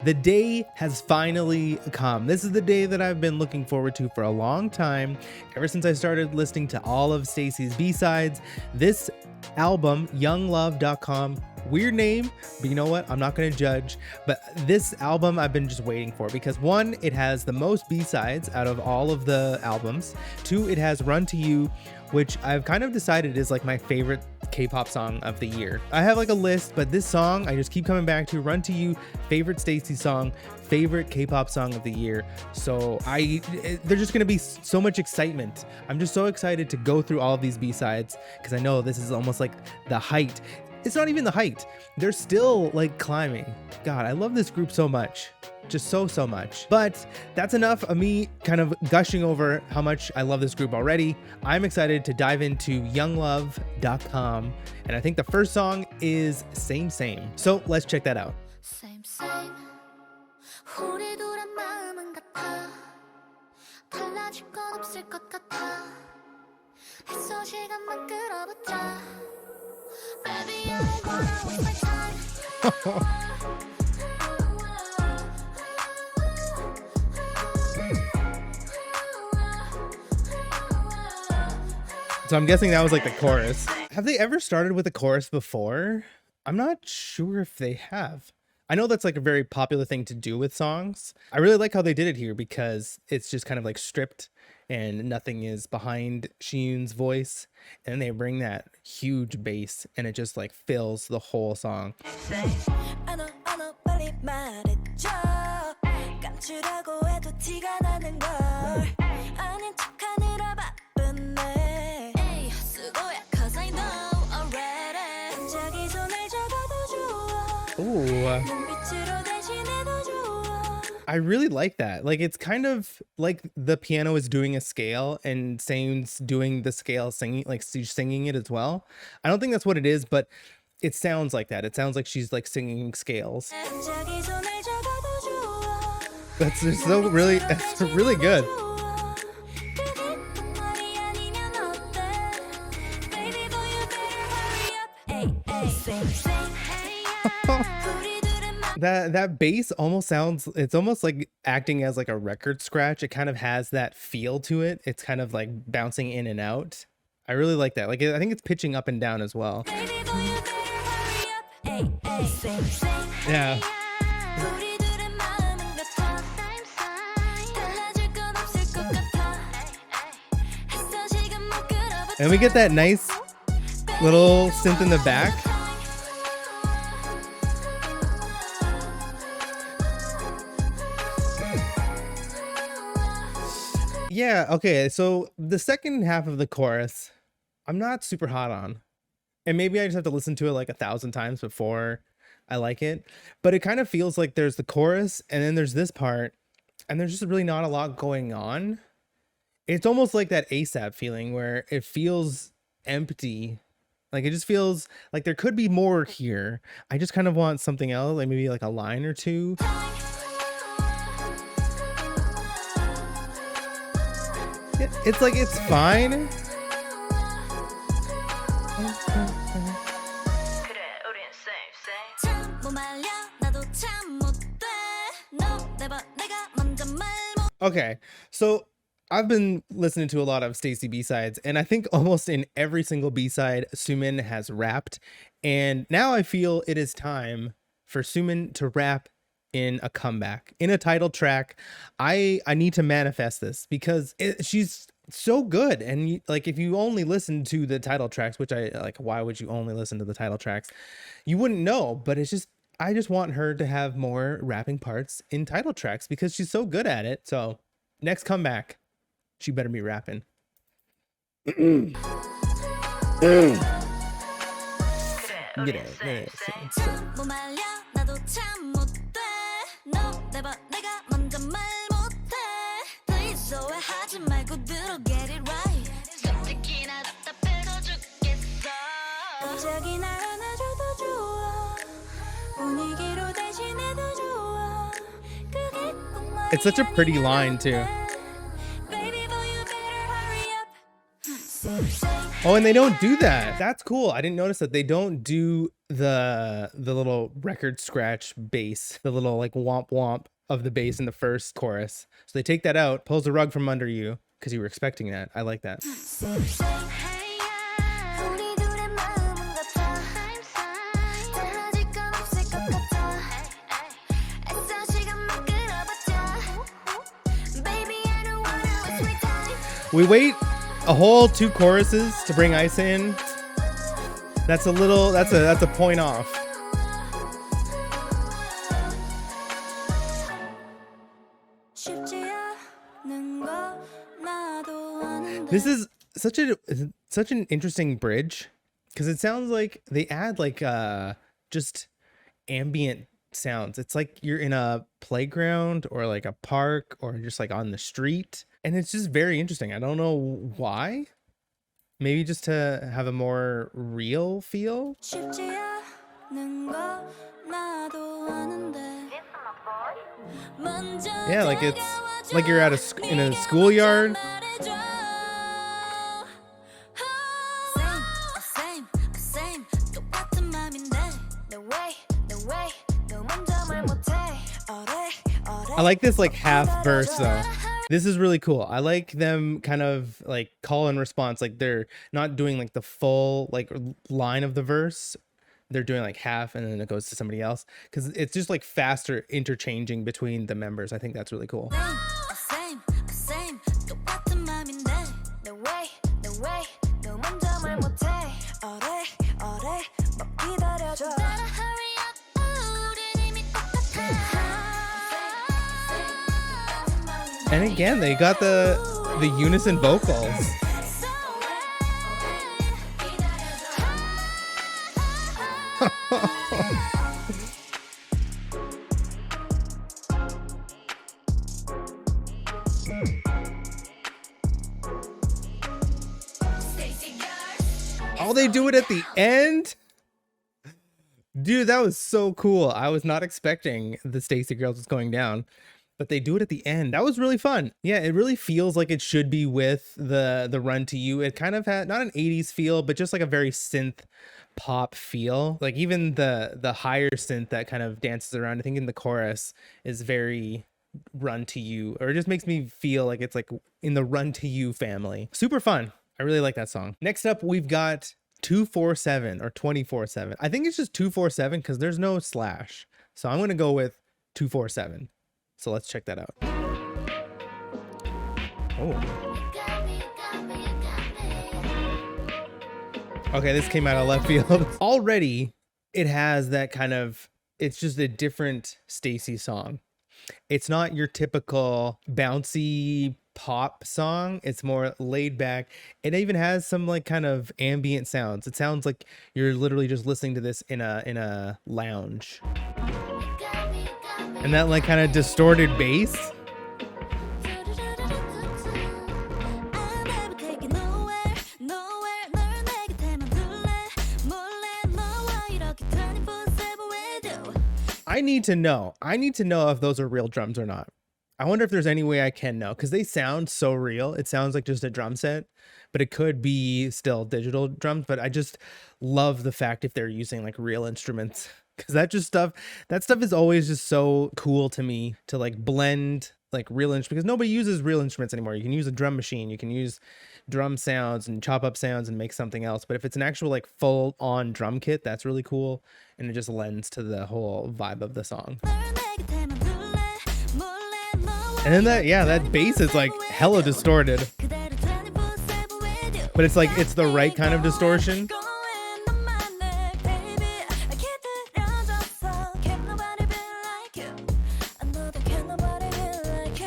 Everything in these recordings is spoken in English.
The day has finally come. This is the day that I've been looking forward to for a long time. Ever since I started listening to all of STAYC's B Sides, this album, younglove.com, weird name, but you know what? I'm not going to judge. But this album I've been just waiting for because one, it has the most B sides out of all of the albums. Two, it has Run to You, which I've kind of decided is like my favorite K-pop song of the year. I have like a list, but this song I just keep coming back to. Run to You, favorite STAYC song, favorite K-pop song of the year. So there's just gonna be so much excitement. I'm just so excited to go through all of these B-sides because I know this is almost like the height. It's not even the height. They're still like climbing. God, I love this group so much. Just so much. But that's enough of me kind of gushing over how much I love this group already. I'm excited to dive into younglove.com. And I think the first song is Same Same. So let's check that out. Same, same. 우리 둘의 마음은 같아. 달라질 건 없을 것 같아. 애써 시간만 끌어보자. Baby, I don't wanna waste my time. So I'm guessing that was like the chorus. Have they ever started with a chorus before? I'm not sure if they have. I know that's like a very popular thing to do with songs. I really like how they did it here because it's just kind of like stripped and nothing is behind Shiyun's voice. And then they bring that huge bass and it just like fills the whole song. Ooh. I really like that. Like it's kind of like the piano is doing a scale and Same's doing the scale singing, like she's singing it as well. I don't think that's what it is, but it sounds like that. It sounds like she's like singing scales. That's just so really, that's really good. That bass almost sounds, it's almost like acting as like a record scratch. It kind of has that feel to it. It's kind of like bouncing in and out. I really like that. Like I think it's pitching up and down as well. Yeah. And we get that nice little synth in the back. Yeah, okay, so the second half of the chorus, I'm not super hot on. And maybe I just have to listen to it like 1,000 times before I like it. But it kind of feels like there's the chorus and then there's this part and there's just really not a lot going on. It's almost like that ASAP feeling where it feels empty. Like it just feels like there could be more here. I just kind of want something else, like maybe like a line or two. It's like, it's fine. Okay, so I've been listening to a lot of STAYC B Sides, and I think almost in every single B side, Sumin has rapped. And now I feel it is time for Sumin to rap in a comeback, in a title track. I need to manifest this because she's so good. And like, if you only listen to the title tracks, which I like, why would you only listen to the title tracks? You wouldn't know, but it's just, I just want her to have more rapping parts in title tracks because she's so good at it. So next comeback, she better be rapping. Get it. It's such a pretty line too. Oh, and they don't do that. That's cool. I didn't notice that they don't do the little record scratch bass, the little like womp womp of the bass in the first chorus. So they take that out, pulls the rug from under you because you were expecting that. I like that. 우리 둘의 마음은 같아 달라질 건 없을 것 같아 애써 시간만 끌어봤자 Baby I don't wanna waste my time We wait a whole 2 choruses to bring Isa in. That's a point off. 쉽지 않은 거 나도 아는데 This is such an interesting bridge because it sounds like they add like just ambient sounds. It's like you're in a playground or like a park or just like on the street, and it's just very interesting. I don't know why. Maybe just to have a more real feel. 쉽지 않은 거 나도 아는데 먼저 Yeah, like it's like you're at in a schoolyard. Same 똑같은 맘인데 No way 너 먼저 말 못해 I like this like half verse though. This is really cool. I like them kind of like call and response. Like they're not doing like the full like line of the verse. They're doing like half and then it goes to somebody else because it's just like faster interchanging between the members. I think that's really cool. Same 똑같은 맘인데 No way 너 먼저 말 못해 막 기다려줘 Better hurry up 우린 이미 똑같아 And again, they got the unison vocals. Oh, they do it at the end? Dude, that was so cool. I was not expecting the STAYC Girls was going down, but they do it at the end. That was really fun. Yeah, it really feels like it should be with the Run to You. It kind of had not an 80s feel, but just like a very synth pop feel. Like even the higher synth that kind of dances around, I think in the chorus is very Run to You, or it just makes me feel like it's like in the Run to You family. Super fun. I really like that song. Next up, we've got 247 or 24/7. I think it's just 247 because there's no slash. So I'm going to go with 247. So let's check that out. Oh. Okay, this came out of left field. Already, it has that kind of, it's just a different STAYC song. It's not your typical bouncy pop song. It's more laid back. It even has some like kind of ambient sounds. It sounds like you're literally just listening to this in a lounge. And that like kind of distorted bass. I need to know if those are real drums or not. I wonder if there's any way I can know, because they sound so real. It sounds like just a drum set, but it could be still digital drums. But I just love the fact if they're using like real instruments, because that stuff is always just so cool to me, to like blend like real instruments, because nobody uses real instruments anymore. You can use a drum machine, you can use drum sounds and chop up sounds and make something else. But if it's an actual like full on drum kit, that's really cool. And it just lends to the whole vibe of the song. And then that bass is like hella distorted, but it's like, it's the right kind of distortion.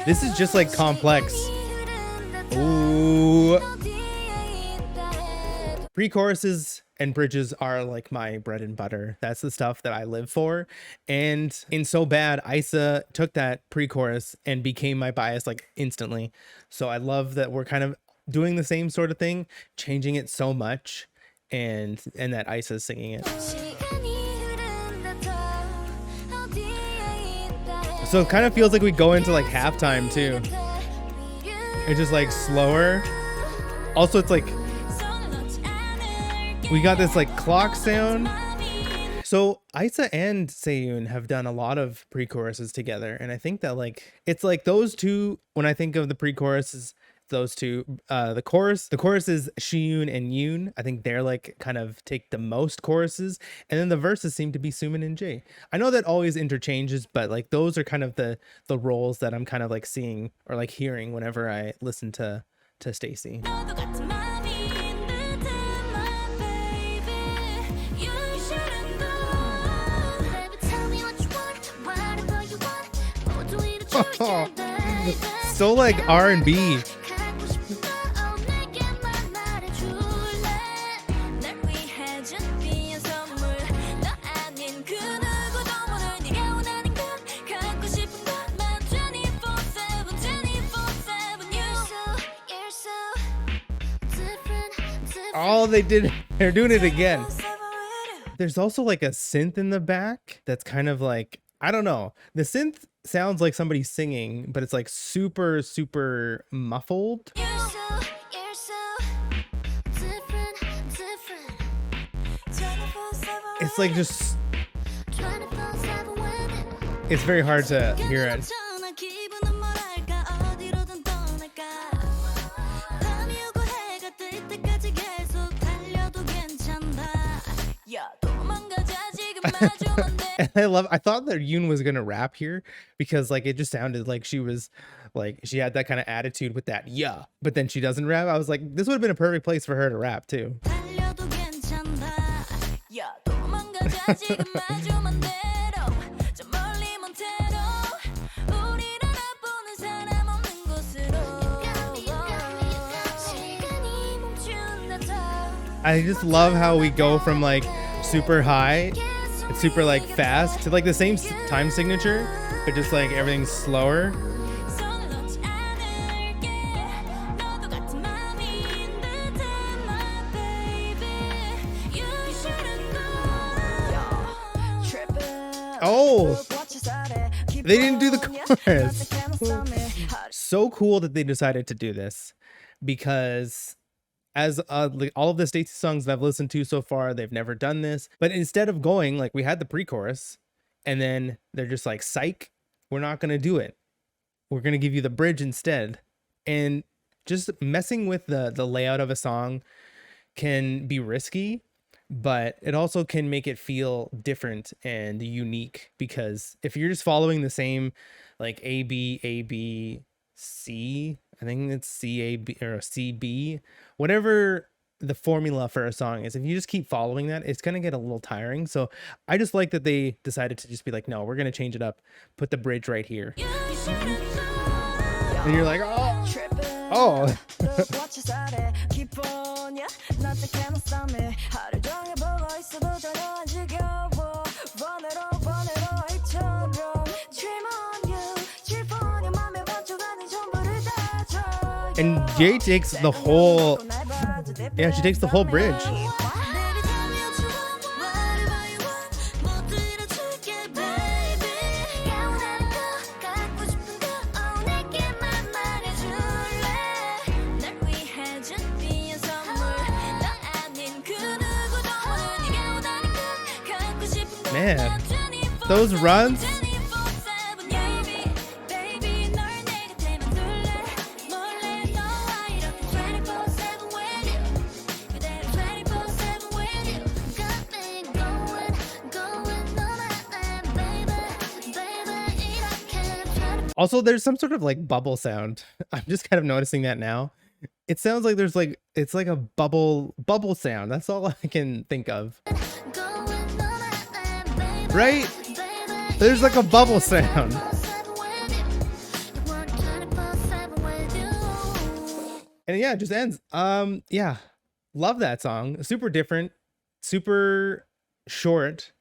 This is just like complex. Ooh. Pre-choruses and bridges are like my bread and butter. That's the stuff that I live for. And in So Bad, Isa took that pre-chorus and became my bias like instantly. So I love that we're kind of doing the same sort of thing, changing it so much, and that Isa's singing it. So it kind of feels like we go into like halftime too. It's just like slower. Also, it's like we got this like clock sound, So Isa and Seyun have done a lot of pre-choruses together, and I think that like it's like those two. When I think of the pre-choruses, those two, the chorus is Shiyun and Yoon. I think they're like kind of take the most choruses, and then the verses seem to be Sumin and Jay. I know that always interchanges, but like those are kind of the roles that I'm kind of like seeing or like hearing whenever I listen to STAYC. 너도 같은 맘인 듯한 my baby. You shouldn't know. Baby, tell me what you want, whatever you want. 모두 이루어줄게, baby. So like R&B. 갖고 싶은 거 내게만 말해줄래. 날 위해 준비한 선물. 너 아닌 그 누구도 모를 네가 원하는 건 갖고 싶은 것만 24/7, 24/7. You're so different. Oh, they're doing it again. There's also like a synth in the back that's kind of like, I don't know. The synth sounds like somebody singing, but it's like super, super muffled. You're so different. It's like just, 24/7 with it. it's very hard to hear it. 괜찮아, 기분은 뭐랄까, 어디로든 떠날까. 밤이 오고 해가 뜰 때까지 계속 달려도 괜찮다. 야, 도망가자, 지금 마주면 돼. And I thought that Yoon was gonna rap here because like it just sounded like she was like she had that kind of attitude with that yeah, but then she doesn't rap. I was like, this would have been a perfect place for her to rap too. 달려도 괜찮다. 야, 도망가자, 지금 마주면 대로. 저 멀리 몬테로. 우리를 알아보는 사람 없는 곳으로. 시간이 멈춘다더. I just love how we go from like super high, it's super like fast to like the same time signature, but just like everything's slower. 손을 놓지 않을게. 너도 같은 맘인 듯한 my baby. You shouldn't know. Oh, they didn't do the chorus. So cool that they decided to do this because as like all of the STAYC songs that I've listened to so far, they've never done this. But instead of going like we had the pre-chorus and then they're just like, psych, we're not going to do it. We're going to give you the bridge instead. And just messing with the layout of a song can be risky, but it also can make it feel different and unique, because if you're just following the same like A B C, I think it's C A B or C B, whatever the formula for a song is, if you just keep following that, it's going to get a little tiring. So I just like that they decided to just be like, no, we're going to change it up, put the bridge right here. And you're like, oh. And Jay takes the whole, yeah, she takes the whole bridge. Man, those runs. Also, there's some sort of like bubble sound. I'm just kind of noticing that now. It sounds like there's like, it's like a bubble sound. That's all I can think of. Right? There's like a bubble sound. And yeah, it just ends. Yeah. Love that song. Super different, super short,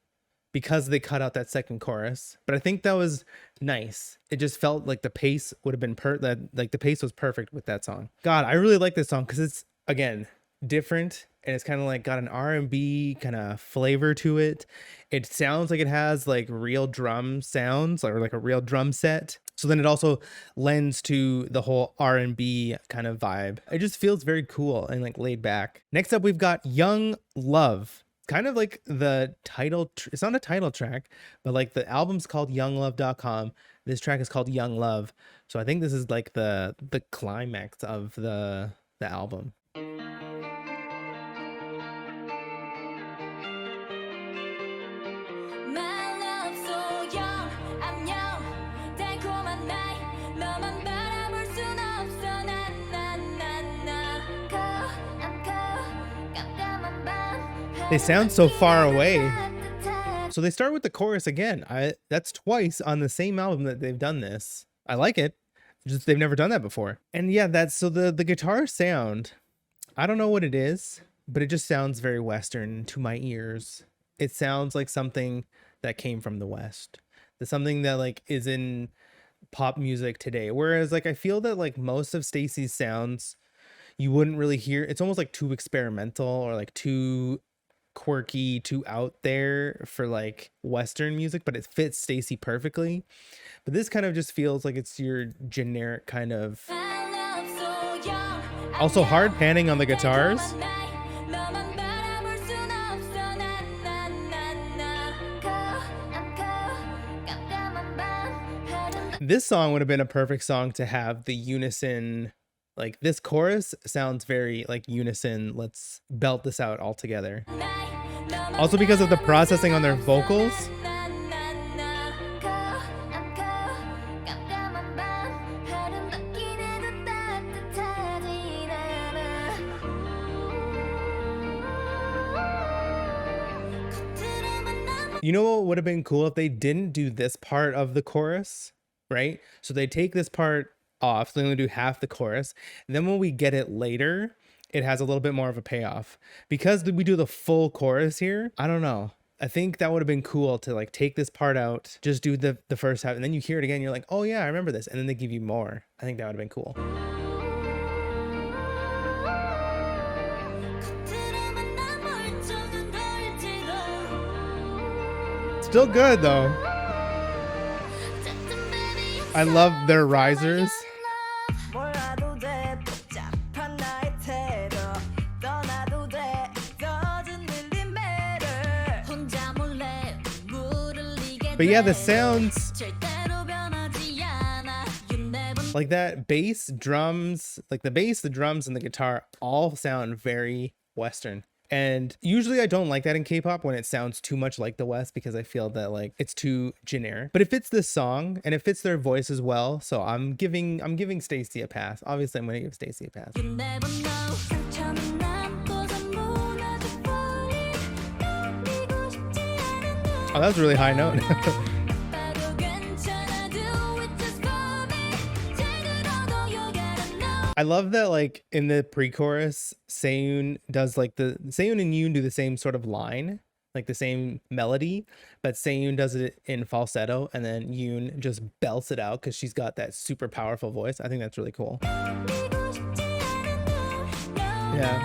because they cut out that second chorus. But I think that was nice. It just felt like the pace would have been the pace was perfect with that song. God, I really like this song because it's, again, different, and it's kind of like got an R&B kind of flavor to it. It sounds like it has like real drum sounds, or like a real drum set. So then it also lends to the whole R&B kind of vibe. It just feels very cool and like laid back. Next up, we've got Young Love, kind of like the title. It's not a title track, but like the album's called YoungLove.com. This track is called Young Love. So I think this is like the climax of the album. They sound so far away. So they start with the chorus again. That's twice on the same album that they've done this. I like it. Just they've never done that before. And yeah, that's so the guitar sound, I don't know what it is, but it just sounds very Western to my ears. It sounds like something that came from the West. That's something that like is in pop music today. Whereas like I feel that like most of STAYC's sounds you wouldn't really hear. It's almost like too experimental or like too quirky, too out there for like Western music, but it fits STAYC perfectly. But this kind of just feels like it's your generic kind of. Also hard panning on the guitars. This song would have been a perfect song to have the unison. Like this chorus sounds very like unison. Let's belt this out all together. Also because of the processing on their vocals. You know what would have been cool if they didn't do this part of the chorus, right? So they take this part off, so they only do half the chorus, and then when we get it later it has a little bit more of a payoff. Because we do the full chorus here, I don't know, I think that would have been cool to like take this part out, just do the first half, and then you hear it again, you're like, oh yeah, I remember this, and then they give you more. I think that would have been cool. Still good though. I love their risers. But yeah, the sounds like that bass, drums, like the bass, the drums, and the guitar all sound very Western. And usually I don't like that in K-pop when it sounds too much like the West, because I feel that like it's too generic. But it fits this song and it fits their voice as well. So I'm giving STAYC a pass. Obviously I'm gonna give STAYC a pass. Oh, that was a really high note. I love that like in the pre-chorus, Seyoon does like Seyoon and Yoon do the same sort of line, like the same melody, but Seyoon does it in falsetto and then Yoon just belts it out because she's got that super powerful voice. I think that's really cool. Yeah.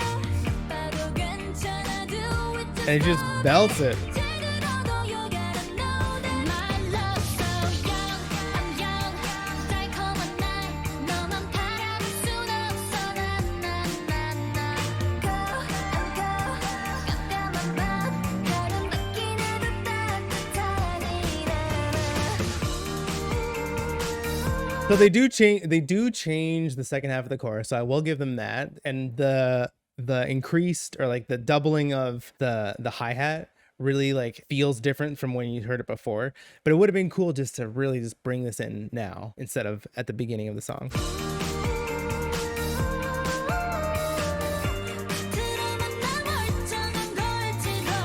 And it just belts it. So they do change the second half of the chorus, so I will give them that. And the increased or like the doubling of the hi-hat really like feels different from when you heard it before. But it would have been cool just to really just bring this in now instead of at the beginning of the song.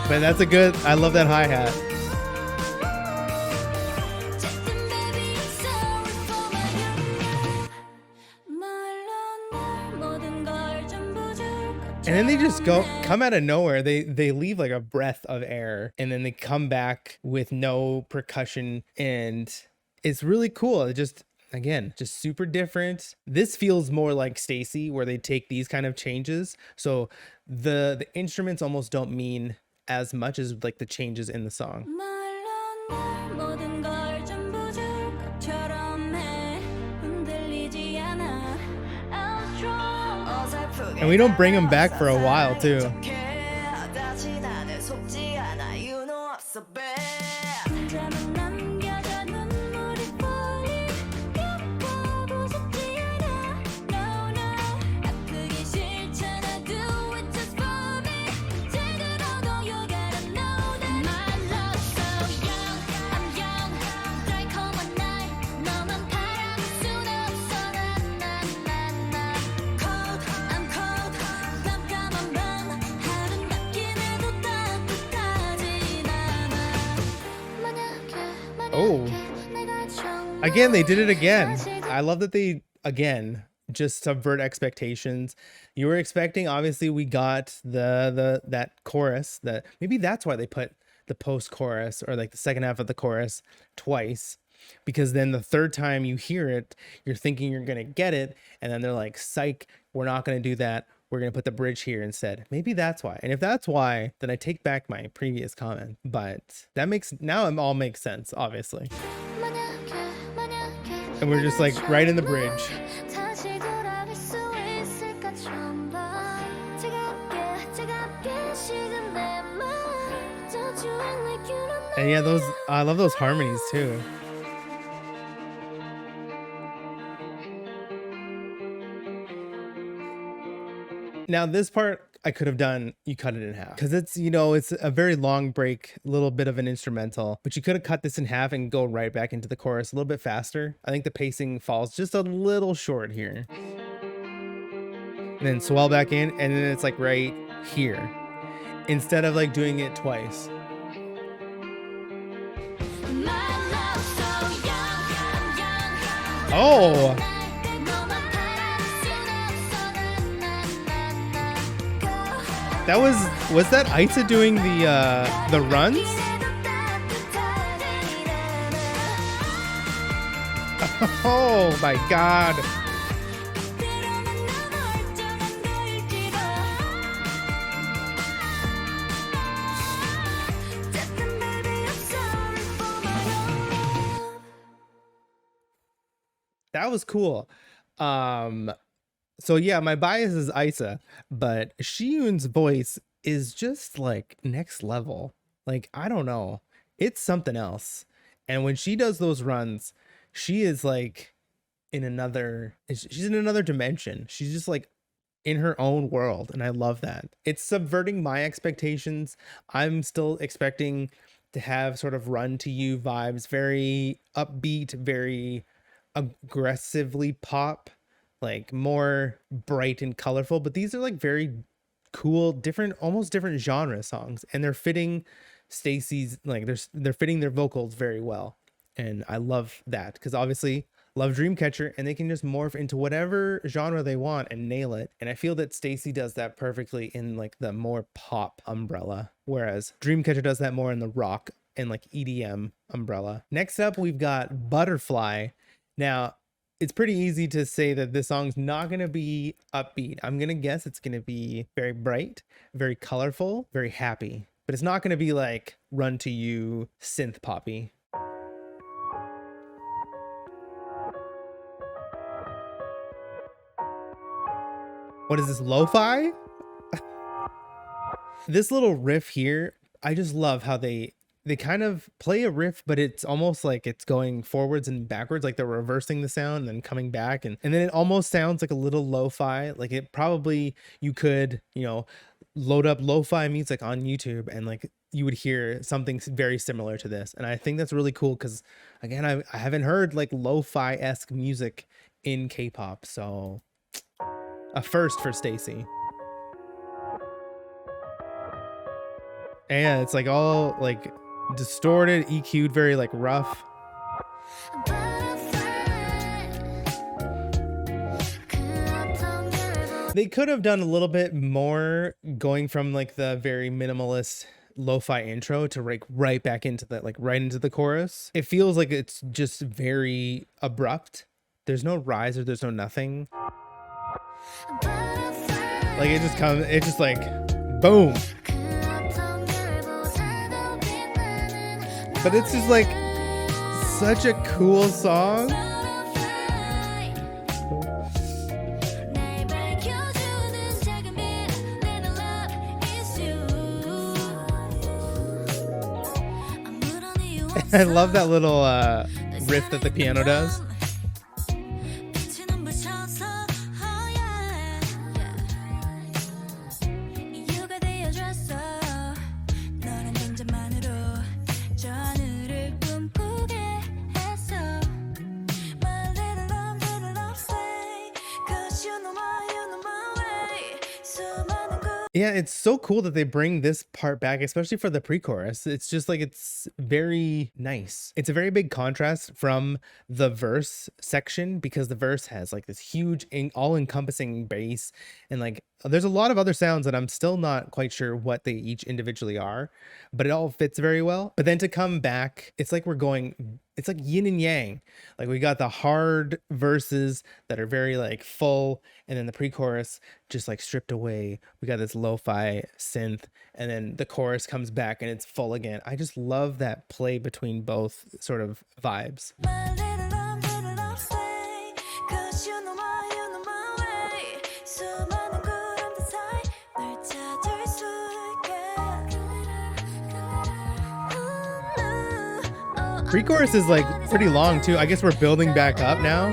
But that's a good, I love that hi-hat. And then they just come out of nowhere. They leave like a breath of air and then they come back with no percussion, and it's really cool. It just, again, just super different. This feels more like STAYC, where they take these kind of changes. So the instruments almost don't mean as much as like the changes in the song. And we don't bring them back for a while too. Again, they did it again. I love that they, again, just subvert expectations. You were expecting, obviously, we got that chorus. That maybe that's why they put the post-chorus or like the second half of the chorus twice, because then the third time you hear it, you're thinking you're gonna get it, and then they're like, psych, we're not gonna do that. We're gonna put the bridge here instead. Maybe that's why. And if that's why, then I take back my previous comment. But that makes, now it all makes sense, obviously. And we're just like right in the bridge. And yeah, those, I love those harmonies too. Now this part I could have done, you cut it in half, because it's, you know, it's a very long break, a little bit of an instrumental, but you could have cut this in half and go right back into the chorus a little bit faster. I think the pacing falls just a little short here. And then swell back in, and then it's like right here, instead of like doing it twice. Oh, that was that Aita doing the runs? Oh my god. That was cool. So yeah, my bias is Isa, but Shiyun's voice is just like next level. Like, I don't know. It's something else. And when she does those runs, she is like in another, she's in another dimension. She's just like in her own world. And I love that. It's subverting my expectations. I'm still expecting to have sort of Run to You vibes, very upbeat, very aggressively pop, like more bright and colorful, but these are like very cool, different, almost different genre songs, and they're fitting STAYC's, like they're fitting their vocals very well. And I love that, because obviously love Dreamcatcher, and they can just morph into whatever genre they want and nail it. And I feel that STAYC does that perfectly in like the more pop umbrella, whereas Dreamcatcher does that more in the rock and like EDM umbrella. Next up, we've got Butterfly. Now, it's pretty easy to say that this song's not going to be upbeat. I'm going to guess it's going to be very bright, very colorful, very happy. But it's not going to be like Run to You synth poppy. What is this, lo-fi? This little riff here, I just love how they kind of play a riff, but it's almost like it's going forwards and backwards, like they're reversing the sound and then coming back. And then it almost sounds like a little lo-fi. Like it probably, you could, you know, load up lo-fi music on YouTube and like you would hear something very similar to this. And I think that's really cool because, again, I haven't heard like lo-fi-esque music in K-pop. So a first for STAYC. And it's like all like distorted, EQ'd, very like rough. They could have done a little bit more, going from like the very minimalist lo-fi intro to like right back into the right into the chorus. It feels like it's just very abrupt. There's no rise or there's no nothing. Like it just comes, it's just like boom. But it's just like such a cool song. I love that little riff that the piano does. Yeah, it's so cool that they bring this part back, especially for the pre-chorus. It's just like it's very nice. It's a very big contrast from the verse section because the verse has like this huge all-encompassing bass and like there's a lot of other sounds that I'm still not quite sure what they each individually are, but it all fits very well. But then to come back, it's like it's like yin and yang. Like we got the hard verses that are very like full, and then the pre-chorus just like stripped away. We got this lo-fi synth, and then the chorus comes back and it's full again. I just love that play between both sort of vibes. Pre-chorus is like pretty long too. I guess we're building back up now.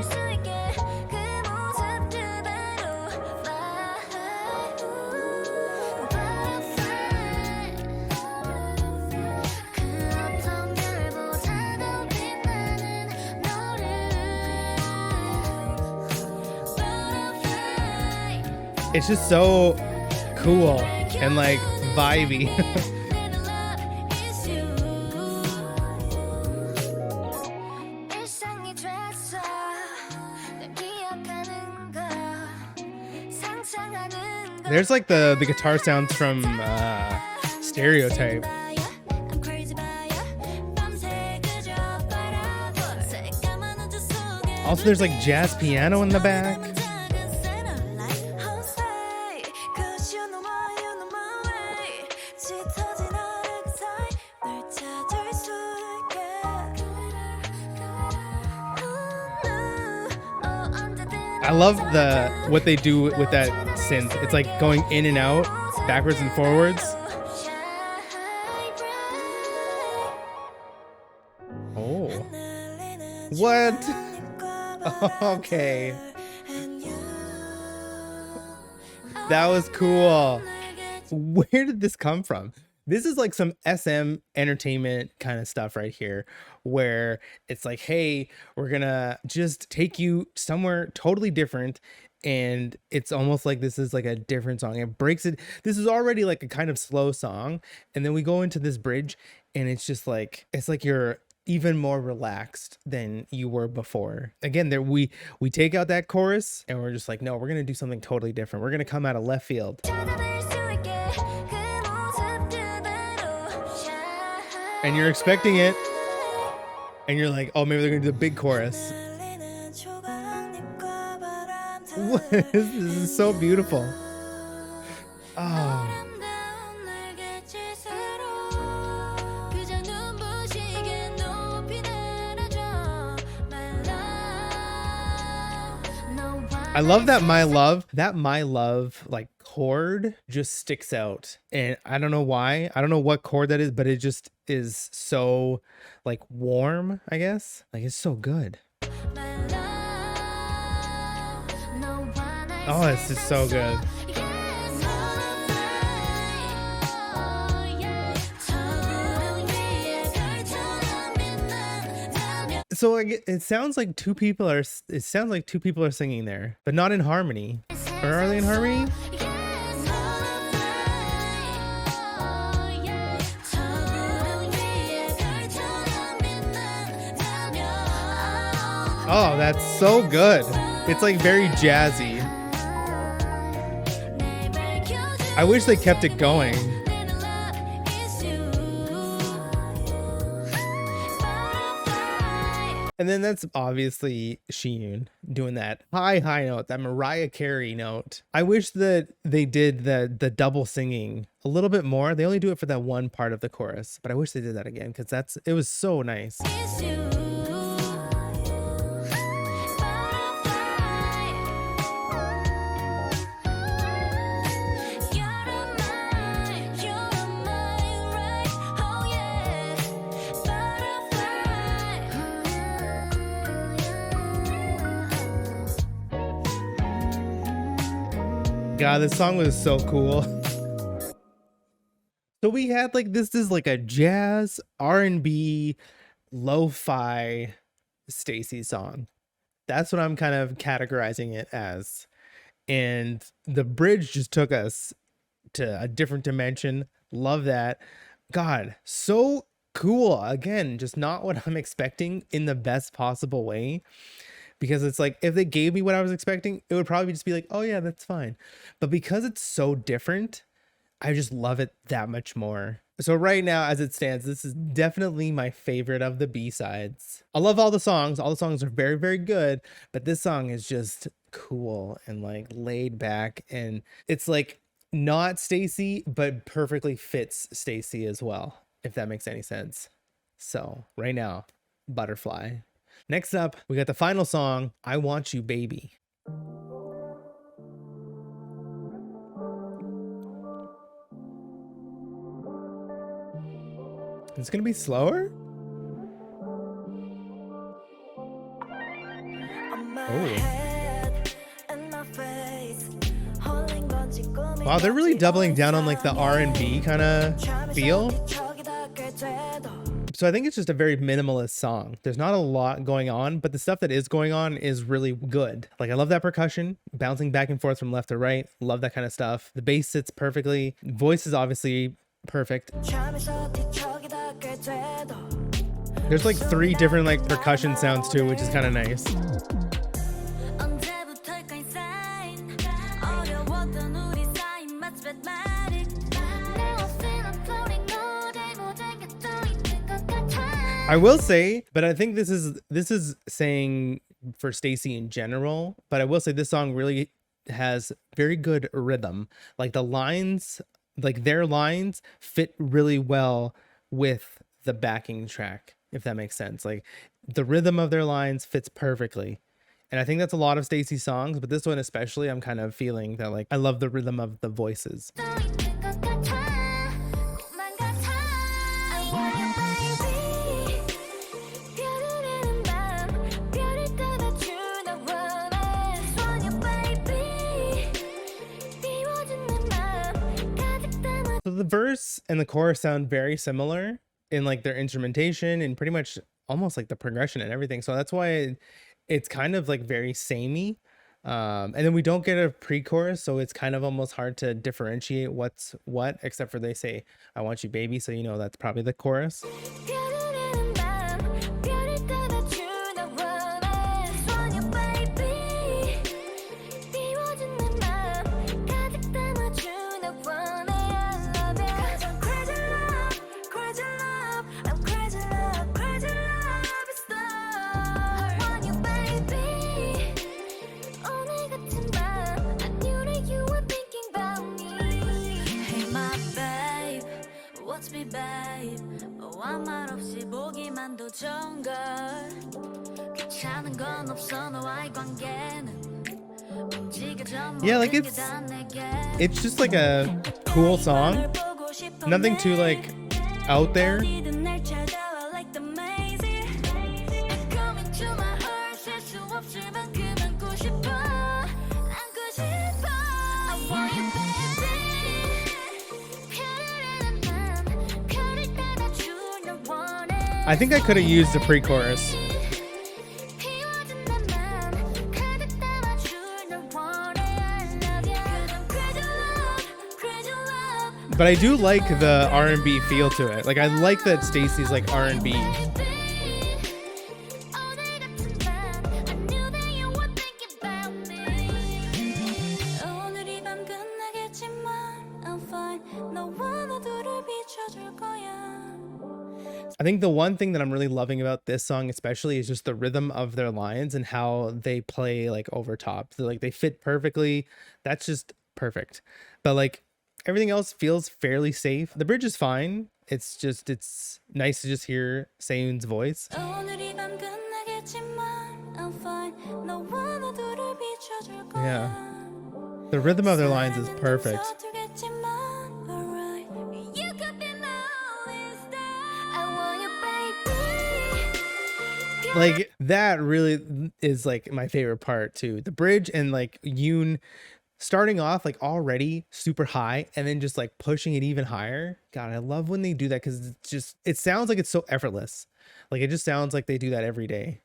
It's just so cool and like vibey. There's like the guitar sounds from Stereotype. Also, there's like jazz piano in the back. I love what they do with that synth. It's like going in and out, backwards and forwards. Oh. What? Okay. That was cool. Where did this come from? This is like some SM entertainment kind of stuff right here, where it's like, hey, we're gonna just take you somewhere totally different. And it's almost like this is like a different song. It breaks it. This is already like a kind of slow song. And then we go into this bridge and it's just like, it's like you're even more relaxed than you were before. Again, there we take out that chorus and we're just like, no, we're gonna do something totally different. We're gonna come out of left field. And you're expecting it, and you're like, oh, maybe they're gonna do the big chorus. What? This is so beautiful. Oh. I love that my love like chord just sticks out, and I don't know why. I don't know what chord that is, but it just is so like warm, I guess. Like it's so good. Oh, this is so good. So it sounds like two people are singing there, but not in harmony. Or are they in harmony? Oh, that's so good. It's like very jazzy. I wish they kept it going. And then that's obviously Shiyun doing that high note, that Mariah Carey note. I wish that they did the double singing a little bit more. They only do it for that one part of the chorus, but I wish they did that again because it was so nice. God, this song was so cool. So we had like this is like a jazz R&B lo-fi STAYC song. That's what I'm kind of categorizing it as. And the bridge just took us to a different dimension. Love that. God, so cool. Again, just not what I'm expecting in the best possible way. Because it's like, if they gave me what I was expecting, it would probably just be like, oh yeah, that's fine. But because it's so different, I just love it that much more. So right now, as it stands, this is definitely my favorite of the B-sides. I love all the songs. All the songs are very, very good. But this song is just cool and like laid back. And it's like not STAYC, but perfectly fits STAYC as well, if that makes any sense. So right now, Butterfly. Next up, we got the final song, I Want You Baby. It's gonna be slower? Wow, they're really doubling down on like the R&B kind of feel. So I think it's just a very minimalist song. There's not a lot going on, but the stuff that is going on is really good. Like I love that percussion, bouncing back and forth from left to right. Love that kind of stuff. The bass sits perfectly. Voice is obviously perfect. There's like 3 different like percussion sounds too, which is kind of nice. I will say, but I think this is saying for STAYC in general, but I will say this song really has very good rhythm. Like the lines, like their lines fit really well with the backing track, if that makes sense. Like the rhythm of their lines fits perfectly. And I think that's a lot of STAYC songs, but this one especially, I'm kind of feeling that like I love the rhythm of the voices. So the verse and the chorus sound very similar in like their instrumentation and pretty much almost like the progression and everything. So that's why it's kind of like very samey. And then we don't get a pre-chorus, so it's kind of almost hard to differentiate what's what, except for they say, I want you baby. So you know that's probably the chorus. Yeah, like it's just like a cool song. Nothing too like out there. I think I could have used the pre-chorus. But I do like the R&B feel to it. Like I like that STAYC's like R&B. I think the one thing that I'm really loving about this song especially is just the rhythm of their lines and how they play like over top. So like they fit perfectly. That's just perfect. But like everything else feels fairly safe. The bridge is fine. It's nice to just hear Seyoon's voice. Yeah. The rhythm of their lines is perfect. Like that really is like my favorite part too. The bridge and like Yoon starting off like already super high and then just like pushing it even higher. God, I love when they do that because it sounds like it's so effortless. Like it just sounds like they do that every day.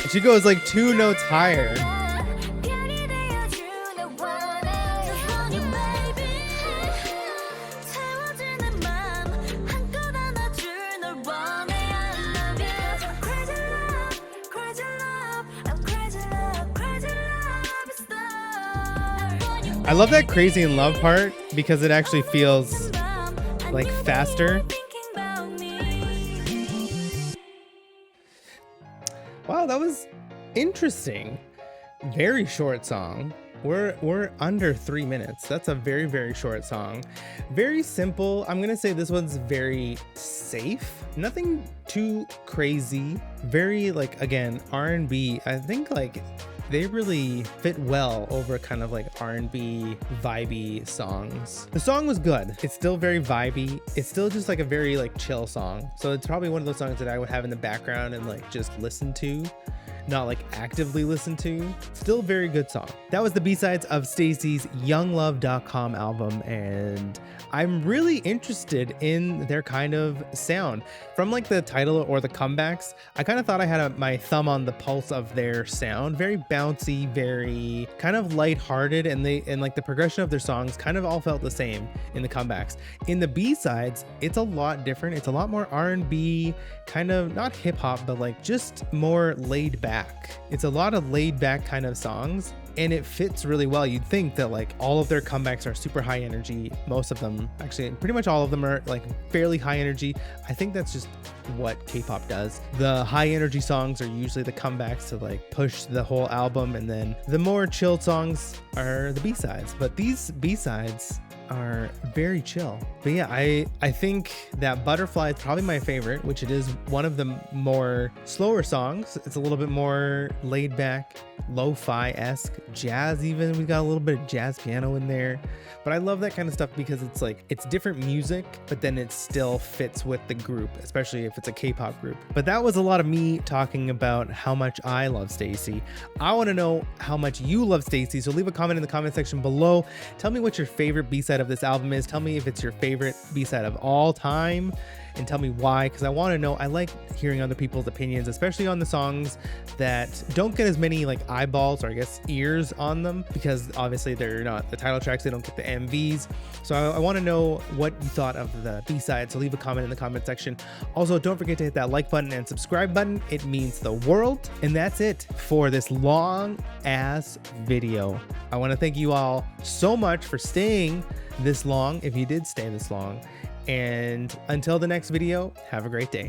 She goes like 2 notes higher. I love that crazy in love part because it actually feels like faster. Wow, that was interesting. Very short song. We're under 3 minutes. That's a very, very short song. Very simple. I'm gonna say this one's very safe. Nothing too crazy. Very like, again, R&B. I think like they really fit well over kind of like R&B vibey songs. The song was good. It's still very vibey. It's still just like a very like chill song. So it's probably one of those songs that I would have in the background and like just listen to. Not like actively listen to. Still very good song. That was the B-sides of STAYC's YoungLove.com album, and I'm really interested in their kind of sound. From like the title or the comebacks, I kind of thought I had my thumb on the pulse of their sound. Very bouncy, very kind of lighthearted, and like the progression of their songs kind of all felt the same in the comebacks. In the B-sides, it's a lot different. It's a lot more R&B, kind of not hip hop, but like just more laid back. It's a lot of laid back kind of songs, and it fits really well. You'd think that like all of their comebacks are super high energy. Most of them, actually pretty much all of them, are like fairly high energy. I think that's just what K-pop does. The high energy songs are usually the comebacks to like push the whole album, and then the more chilled songs are the B-sides. But these B-sides are very chill. But yeah, I think that Butterfly is probably my favorite, which it is one of the more slower songs. It's a little bit more laid back, lo-fi-esque, jazz even. We got a little bit of jazz piano in there. But I love that kind of stuff because it's like, it's different music, but then it still fits with the group, especially if it's a K-pop group. But that was a lot of me talking about how much I love STAYC. I want to know how much you love STAYC, so leave a comment in the comment section below. Tell me what your favorite B-side of this album is. Tell me if it's your favorite B-side of all time, and tell me why, because I want to know. I like hearing other people's opinions, especially on the songs that don't get as many like eyeballs, or I guess ears on them, because obviously they're not the title tracks, they don't get the MVs. So I want to know what you thought of the B-side, so leave a comment in the comment section. Also, don't forget to hit that like button and subscribe button. It means the world. And that's it for this long ass video. I want to thank you all so much for staying this long, if you did stay this long. And until the next video, have a great day.